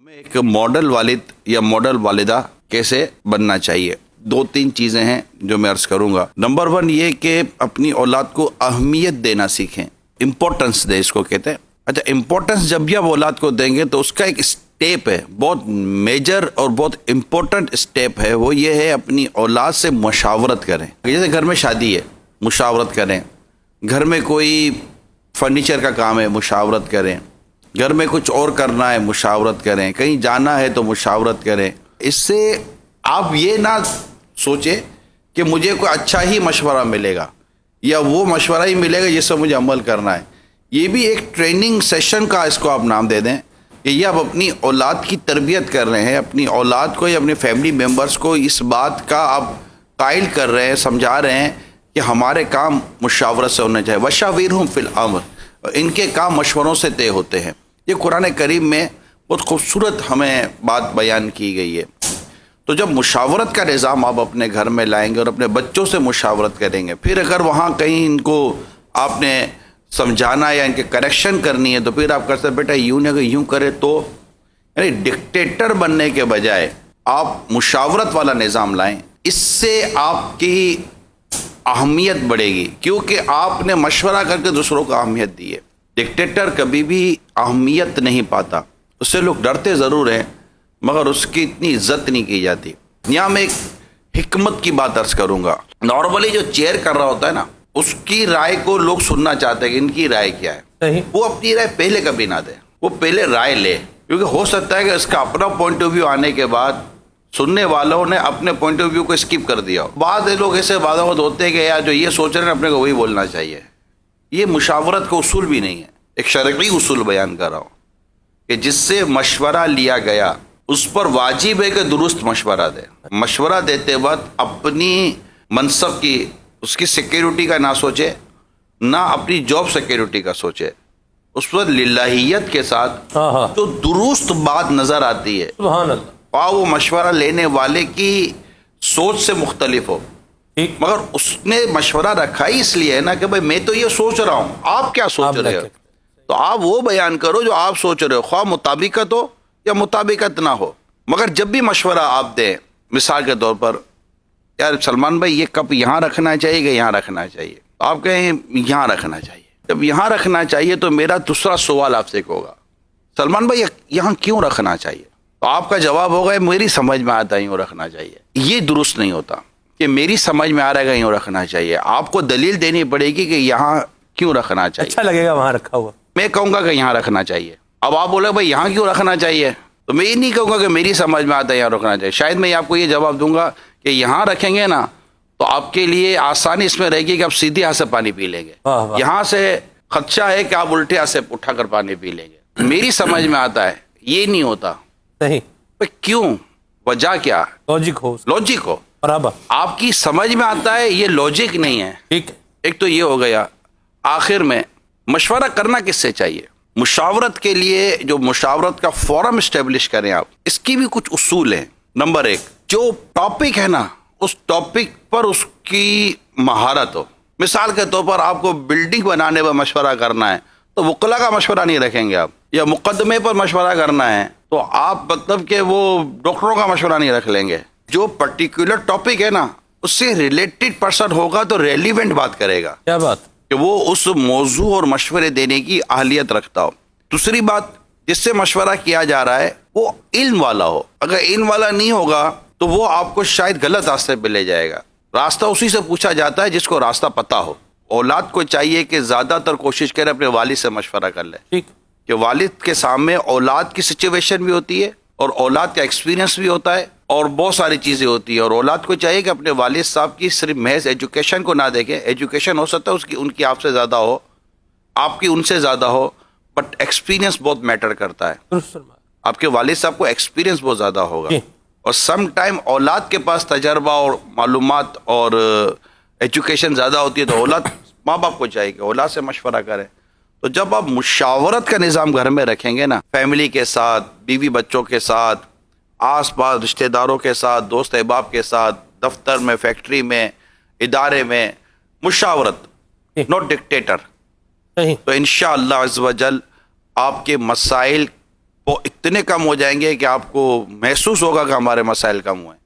ہمیں ایک ماڈل والد یا ماڈل والدہ کیسے بننا چاہیے؟ دو تین چیزیں ہیں جو میں عرض کروں گا۔ نمبر 1 یہ کہ اپنی اولاد کو اہمیت دینا سیکھیں، امپورٹنس دیں، اس کو کہتے ہیں۔ اچھا، امپورٹنس جب بھی آپ اولاد کو دیں گے تو اس کا ایک اسٹیپ ہے، بہت میجر اور بہت امپورٹنٹ اسٹیپ ہے، وہ یہ ہے اپنی اولاد سے مشاورت کریں۔ جیسے گھر میں شادی ہے، مشاورت کریں۔ گھر میں کوئی فرنیچر کا کام ہے، مشاورت کریں۔ گھر میں کچھ اور کرنا ہے، مشاورت کریں۔ کہیں جانا ہے تو مشاورت کریں۔ اس سے آپ یہ نہ سوچیں کہ مجھے کوئی اچھا ہی مشورہ ملے گا یا وہ مشورہ ہی ملے گا جس سے مجھے عمل کرنا ہے۔ یہ بھی ایک ٹریننگ سیشن کا اس کو آپ نام دے دیں کہ یہ آپ اپنی اولاد کی تربیت کر رہے ہیں، اپنی اولاد کو یا اپنے فیملی ممبرس کو اس بات کا آپ قائل کر رہے ہیں، سمجھا رہے ہیں کہ ہمارے کام مشاورت سے ہونے چاہیے۔ وَشَاوِرْهُمْ فِي الْأَمْرِ، ان کے کام مشوروں سے طے ہوتے ہیں۔ یہ قرآن کریم میں بہت خوبصورت ہمیں بات بیان کی گئی ہے۔ تو جب مشاورت کا نظام آپ اپنے گھر میں لائیں گے اور اپنے بچوں سے مشاورت کریں گے، پھر اگر وہاں کہیں ان کو آپ نے سمجھانا یا ان کے کریکشن کرنی ہے تو پھر آپ کر سکتے بیٹا یوں نہیں، اگر یوں کرے تو، یعنی ڈکٹیٹر بننے کے بجائے آپ مشاورت والا نظام لائیں۔ اس سے آپ کی اہمیت بڑھے گی، کیونکہ آپ نے مشورہ کر کے دوسروں کو اہمیت دی ہے۔ ڈکٹیٹر کبھی بھی اہمیت نہیں پاتا، اس سے لوگ ڈرتے ضرور ہیں مگر اس کی اتنی عزت نہیں کی جاتی۔ یہاں میں ایک حکمت کی بات عرض کروں گا۔ نارملی جو چیئر کر رہا ہوتا ہے نا، اس کی رائے کو لوگ سننا چاہتے ہیں کہ ان کی رائے کیا ہے۔ وہ اپنی رائے پہلے کبھی نہ دے، وہ پہلے رائے لے، کیونکہ ہو سکتا ہے کہ اس کا اپنا پوائنٹ آف ویو آنے کے بعد سننے والوں نے اپنے پوائنٹ آف ویو کو اسکپ کر دیا ہو۔ بعض لوگ ایسے بات ہوتے ہیں کہ یار جو یہ سوچ رہے ہیں اپنے کو وہی بولنا چاہیے۔ یہ مشاورت کا اصول بھی نہیں ہے، ایک شرعی اصول بیان کر رہا ہوں کہ جس سے مشورہ لیا گیا اس پر واجب ہے کہ درست مشورہ دے۔ مشورہ دیتے وقت اپنی منصب کی، اس کی سیکیورٹی کا نہ سوچے، نہ اپنی جاب سیکیورٹی کا سوچے، اس پر للہیت کے ساتھ جو درست بات نظر آتی ہے، سبحان اللہ، وہ مشورہ لینے والے کی سوچ سے مختلف ہو، مگر اس نے مشورہ رکھا ہی اس لیے ہے نا کہ بھائی میں تو یہ سوچ رہا ہوں، آپ کیا سوچ رہے ہو؟ تو آپ وہ بیان کرو جو آپ سوچ رہے ہو، خواہ مطابقت ہو یا مطابقت نہ ہو۔ مگر جب بھی مشورہ آپ دیں، مثال کے طور پر یار سلمان بھائی یہ کپ یہاں رکھنا چاہیے کہ یہاں رکھنا چاہیے، آپ کہیں یہاں رکھنا چاہیے۔ جب یہاں رکھنا چاہیے تو میرا دوسرا سوال آپ سے ہوگا، سلمان بھائی یہاں کیوں رکھنا چاہیے؟ تو آپ کا جواب ہوگا میری سمجھ میں آتا ہے یوں رکھنا چاہیے۔ یہ درست نہیں ہوتا کہ میری سمجھ میں آ رہا ہے یوں رکھنا چاہیے، آپ کو دلیل دینی پڑے گی کہ یہاں کیوں رکھنا چاہیے۔ اچھا لگے گا وہاں رکھا ہوا، میں کہوں گا کہ یہاں رکھنا چاہیے۔ اب آپ بولے بھائی یہاں کیوں رکھنا چاہیے، تو میں یہ نہیں کہوں گا کہ میری سمجھ میں آتا ہے یہاں رکھنا چاہیے۔ شاید میں آپ کو یہ جواب دوں گا کہ یہاں رکھیں گے نا تو آپ کے لیے آسانی اس میں رہے گی کہ آپ سیدھے ہاتھ سے پانی پی لیں گے، یہاں سے خدشہ ہے کہ آپ الٹے ہاتھ سے اٹھا کر پانی پی لیں گے۔ میری سمجھ میں آتا ہے، یہ نہیں ہوتا۔ صحیح، کیوں؟ وجہ کیا؟ لوجک ہو برابر، آپ کی سمجھ میں آتا ہے، یہ لوجک نہیں ہے۔ ٹھیک ہے، ایک تو یہ ہو گیا۔ آخر میں مشورہ کرنا کس سے چاہیے؟ مشاورت کے لیے جو مشاورت کا فورم اسٹیبلش کریں آپ، اس کی بھی کچھ اصول ہیں۔ نمبر 1، جو ٹاپک ہے نا اس ٹاپک پر اس کی مہارت ہو۔ مثال کے طور پر آپ کو بلڈنگ بنانے پر مشورہ کرنا ہے تو وکلا کا مشورہ نہیں رکھیں گے آپ، یا مقدمے پر مشورہ کرنا ہے تو آپ مطلب کہ وہ ڈاکٹروں کا مشورہ نہیں رکھ لیں گے۔ جو پرٹیکولر ٹاپک ہے نا اس سے ریلیٹڈ پرسن ہوگا تو ریلیونٹ بات کرے گا، کیا بات کہ وہ اس موضوع اور مشورے دینے کی اہلیت رکھتا ہو۔ دوسری بات، جس سے مشورہ کیا جا رہا ہے وہ علم والا ہو۔ اگر علم والا نہیں ہوگا تو وہ آپ کو شاید غلط راستے پہ لے جائے گا۔ راستہ اسی سے پوچھا جاتا ہے جس کو راستہ پتہ ہو۔ اولاد کو چاہیے کہ زیادہ تر کوشش کرے اپنے والد سے مشورہ کر لے، ٹھیک، کہ والد کے سامنے اولاد کی سچویشن بھی ہوتی ہے اور اولاد کا ایکسپیرینس بھی ہوتا ہے اور بہت ساری چیزیں ہوتی ہیں، اور اولاد کو چاہیے کہ اپنے والد صاحب کی صرف محض ایجوکیشن کو نہ دیکھیں۔ ایجوکیشن ہو سکتا ہے ان کی آپ سے زیادہ ہو، آپ کی ان سے زیادہ ہو، بٹ ایکسپیرینس بہت میٹر کرتا ہے۔ آپ کے والد صاحب کو ایکسپیرینس بہت زیادہ ہوگا، اور سم ٹائم اولاد کے پاس تجربہ اور معلومات اور ایجوکیشن زیادہ ہوتی ہے تو اولاد ماں باپ کو چاہیے کہ اولاد سے مشورہ کریں۔ تو جب آپ مشاورت کا نظام گھر میں رکھیں گے نا، فیملی کے ساتھ، بیوی بچوں کے ساتھ، آس پاس رشتہ داروں کے ساتھ، دوست احباب کے ساتھ، دفتر میں، فیکٹری میں، ادارے میں، مشاورت، ناٹ ڈکٹیٹر، تو انشاءاللہ عز و جل آپ کے مسائل وہ اتنے کم ہو جائیں گے کہ آپ کو محسوس ہوگا کہ ہمارے مسائل کم ہوئے ہیں.